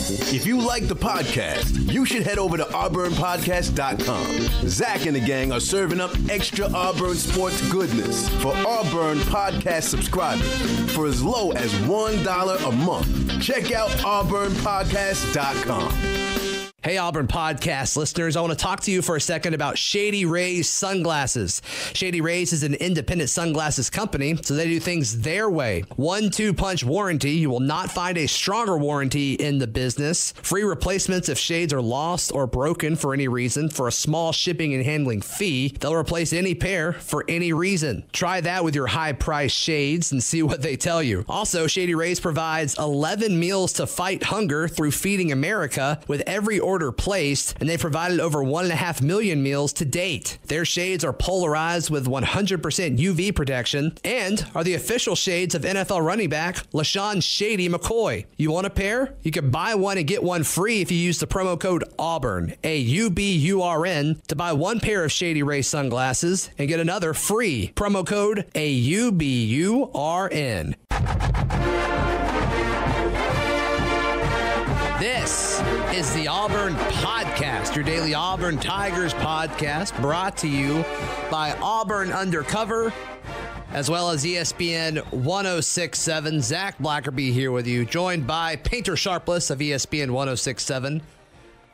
If you like the podcast, you should head over to auburnpodcast.com. Zac and the gang are serving up extra Auburn sports goodness for Auburn Podcast subscribers for as low as $1 a month. Check out auburnpodcast.com. Hey, Auburn Podcast listeners, I want to talk to you for a second about Shady Rays sunglasses. Shady Rays is an independent sunglasses company, so they do things their way. 1-2 punch warranty. You will not find a stronger warranty in the business. Free replacements if shades are lost or broken for any reason. For a small shipping and handling fee, they'll replace any pair for any reason. Try that with your high-priced shades and see what they tell you. Also, Shady Rays provides 11 meals to fight hunger through Feeding America with every order placed, and they provided over 1.5 million meals to date. Their shades are polarized with 100% UV protection and are the official shades of NFL running back LaShawn Shady McCoy. You want a pair? You can buy one and get one free if you use the promo code AUBURN, AUBURN, to buy one pair of Shady Rays sunglasses and get another free. Promo code AUBURN. This is the Auburn Podcast, your daily Auburn Tigers podcast, brought to you by Auburn Undercover, as well as ESPN 106.7. Zac Blackerby here with you, joined by Painter Sharpless of ESPN 106.7.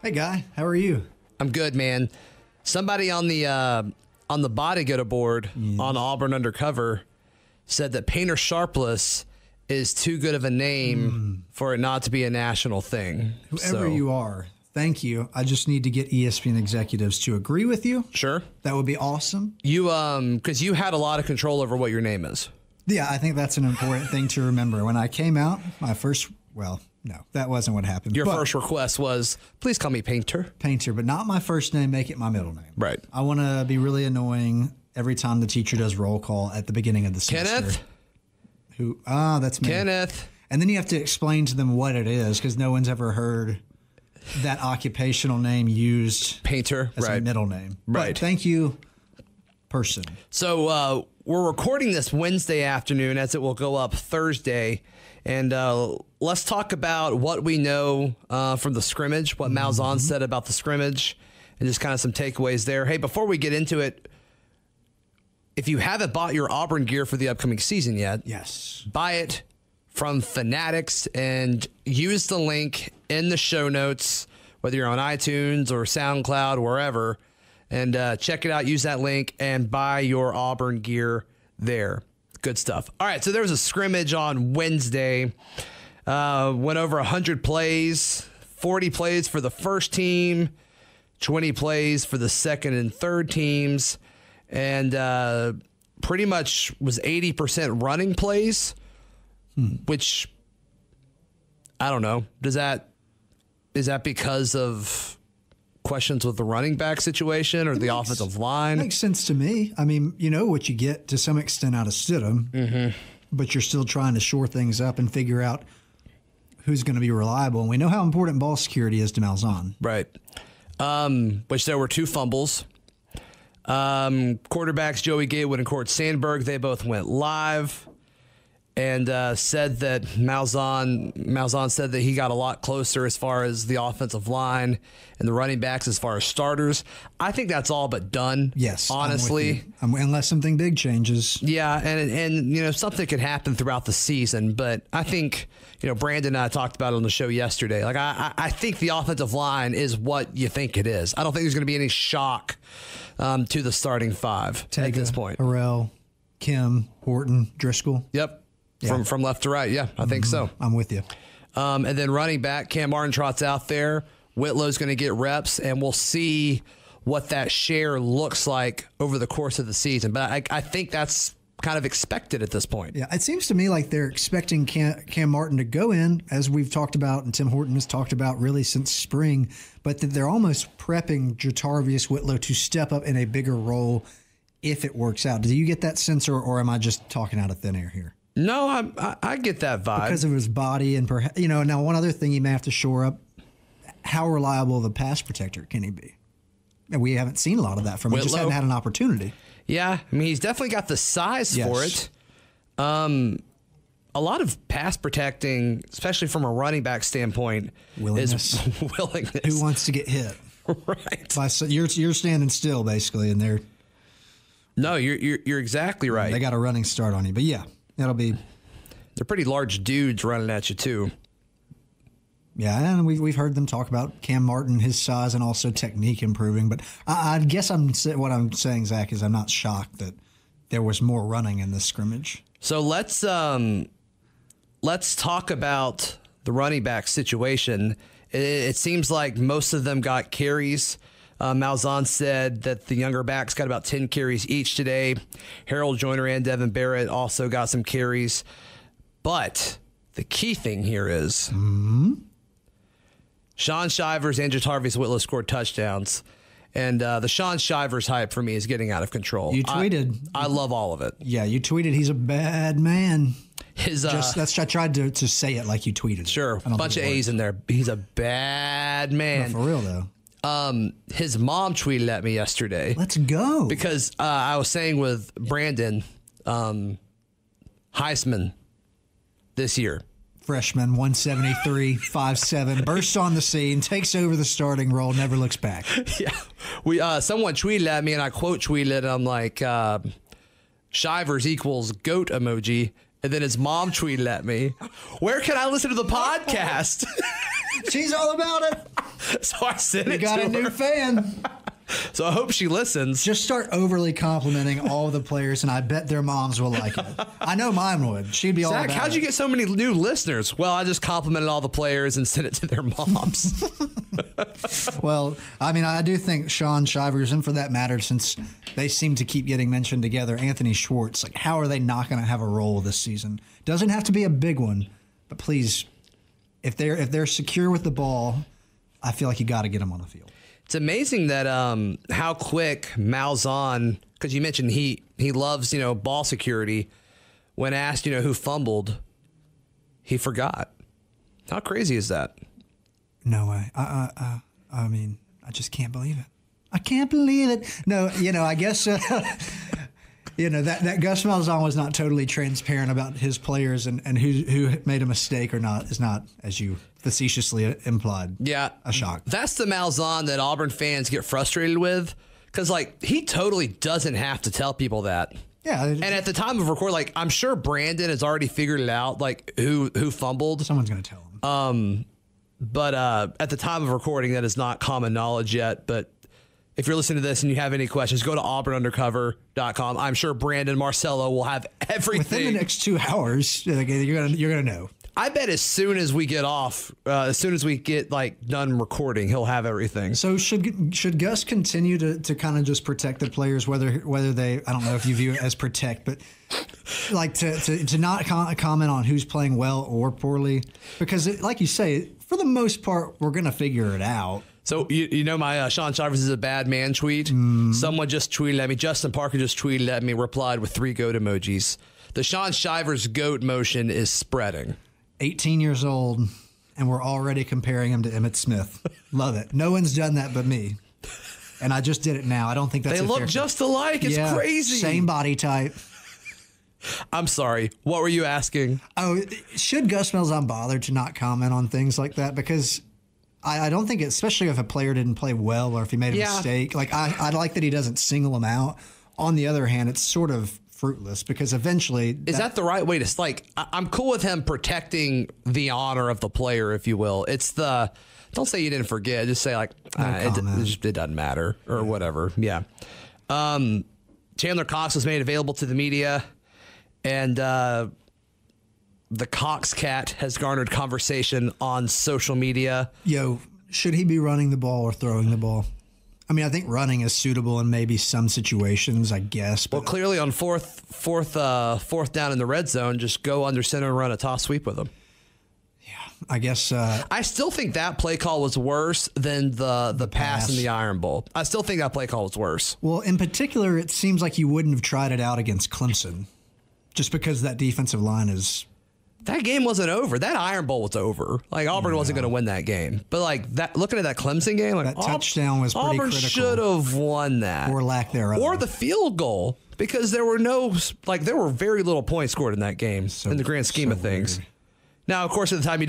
Hey, Guy. How are you? I'm good, man. Somebody on the body good board on Auburn Undercover said that Painter Sharpless is too good of a name for it not to be a national thing. Whoever you are, thank you. I just need to get ESPN executives to agree with you. Sure. That would be awesome. You, because you had a lot of control over what your name is. Yeah, I think that's an important thing to remember. When I came out, my first, well, no, that wasn't what happened. Your first request was, please call me Painter. Painter, but not my first name, make it my middle name. Right. I want to be really annoying every time the teacher does roll call at the beginning of the semester. Kenneth? Who? Ah, that's me. Kenneth. And then you have to explain to them what it is because no one's ever heard that occupational name used. Painter, as right. a middle name. Right. But thank you, person. So we're recording this Wednesday afternoon as it will go up Thursday. And let's talk about what we know from the scrimmage, what Malzahn said about the scrimmage, and just kind of some takeaways there. Hey, before we get into it, if you haven't bought your Auburn gear for the upcoming season yet, yes, buy it from Fanatics and use the link in the show notes, whether you're on iTunes or SoundCloud, wherever, and check it out. Use that link and buy your Auburn gear there. Good stuff. All right, so there was a scrimmage on Wednesday. Went over 100 plays, 40 plays for the first team, 20 plays for the second and third teams. And pretty much was 80% running plays, which I don't know. Is that because of questions with the running back situation or the offensive line? Makes sense to me. I mean, you know what you get to some extent out of Stidham, but you're still trying to shore things up and figure out who's going to be reliable. And we know how important ball security is to Malzahn. Right. Which there were 2 fumbles. Quarterbacks Joey Gatewood and Court Sandberg, they both went live and said that Malzahn said that he got a lot closer as far as the offensive line and the running backs as far as starters. I think that's all but done. Yes, honestly, unless something big changes. Yeah, and you know, something could happen throughout the season, but I think, you know, Brandon and I talked about it on the show yesterday. Like I think the offensive line is what you think it is. I don't think there's going to be any shock to the starting 5 at this point. Harrell, Kim, Horton, Driscoll. Yep. Yeah. From left to right. Yeah, I think so. I'm with you. And then running back, Cam Martin trots out there. Whitlow's going to get reps, and we'll see what that share looks like over the course of the season. But I think that's kind of expected at this point. Yeah, it seems to me like they're expecting Cam Martin to go in, as we've talked about and Tim Horton has talked about really since spring, but that they're almost prepping Jatarvius Whitlow to step up in a bigger role if it works out. Do you get that sense, or am I just talking out of thin air here? No, I get that vibe. Because of his body and, perhaps, you know, now one other thing he may have to shore up, how reliable of a pass protector can he be? And we haven't seen a lot of that from him. He just hadn't had an opportunity. Yeah, I mean, he's definitely got the size for it. a lot of pass protecting, especially from a running back standpoint, Willingness. is willingness. Who wants to get hit? Right. You're standing still basically, and they're you're exactly right. They got a running start on you, but yeah, that'll be. They're pretty large dudes running at you too. Yeah, and we've heard them talk about Cam Martin, his size, and also technique improving. But I guess what I'm saying, Zach, is I'm not shocked that there was more running in this scrimmage. So let's talk about the running back situation. It seems like most of them got carries. Malzahn said that the younger backs got about 10 carries each today. Harold Joyner and Devin Barrett also got some carries. But the key thing here is Sean Shivers and Jatarvius Whitlow scored touchdowns. And the Sean Shivers hype for me is getting out of control. You tweeted. I love all of it. Yeah, you tweeted he's a bad man. I tried to say it like you tweeted. Sure, a bunch of A's in there. He's a bad man. No, for real, though. His mom tweeted at me yesterday. Let's go. Because I was saying with Brandon, Heisman this year. Freshman, 173, 5'7", bursts on the scene, takes over the starting role, never looks back. Yeah. Someone tweeted at me, and I quote tweeted it. I'm like, Shivers equals goat emoji. And then his mom tweeted at me, where can I listen to the podcast? She's all about it. So I sent it to her. You got a new fan. So I hope she listens. Just start overly complimenting all the players, and I bet their moms will like it. I know mine would. She'd be all Zach, about how'd you get so many new listeners? Well, I just complimented all the players and sent it to their moms. Well, I mean, I do think Sean Shivers, and for that matter, since they seem to keep getting mentioned together, Anthony Schwartz, like, how are they not going to have a role this season? Doesn't have to be a big one, but please, if they're secure with the ball, I feel like you got to get them on the field. It's amazing that how quick Malzahn, because you mentioned he loves ball security. When asked who fumbled, he forgot. How crazy is that? No way. I mean, I just can't believe it. I can't believe it. No, I guess that Gus Malzahn was not totally transparent about his players and who made a mistake or not is not, as you facetiously implied, a shock. That's the Malzahn that Auburn fans get frustrated with, because he totally doesn't have to tell people that. Yeah. And at the time of recording, I'm sure Brandon has already figured it out, who fumbled. Someone's going to tell him. But at the time of recording, that is not common knowledge yet. But if you're listening to this and you have any questions, go to auburnundercover.com. I'm sure Brandon Marcello will have everything. Within the next 2 hours, you're gonna know. I bet as soon as we get off, as soon as we get done recording, he'll have everything. So should Gus continue to kind of just protect the players, whether they, I don't know if you view it as protect, but to not comment on who's playing well or poorly, because like you say, for the most part, we're gonna figure it out. So my Sean Shivers is a bad man tweet. Someone just tweeted at me. Justin Parker just tweeted at me, replied with 3 goat emojis. The Sean Shivers goat motion is spreading. 18 years old, and we're already comparing him to Emmitt Smith. Love it. No one's done that but me. And I just did it now. I don't think that's They look just alike. It's crazy. Same body type. I'm sorry. What were you asking? Oh, should Gus Malzahn bother to not comment on things like that? Because I don't think, especially if a player didn't play well or if he made a mistake. I like that he doesn't single him out. On the other hand, it's sort of fruitless because eventually... Is that the right way to... I'm cool with him protecting the honor of the player, if you will. It's the... Don't say you didn't forget. Just say it doesn't matter or whatever. Yeah. Chandler Cox was made available to the media, and the Cox cat has garnered conversation on social media. Yo, should he be running the ball or throwing the ball? I mean, I think running is suitable in maybe some situations, I guess. But well, clearly on fourth down in the red zone, just go under center and run a toss sweep with him. Yeah, I guess. I still think that play call was worse than the pass in the Iron Bowl. I still think that play call was worse. Well, in particular, it seems like you wouldn't have tried it out against Clemson, just because that defensive line is. That game wasn't over. That Iron Bowl was over. Auburn wasn't going to win that game. But looking at that Clemson game, that touchdown was pretty Auburn critical. Should have won that, or lack thereof, or the field goal. Because there were very little points scored in that game in the grand scheme of things. Weird. Now, of course, at the time you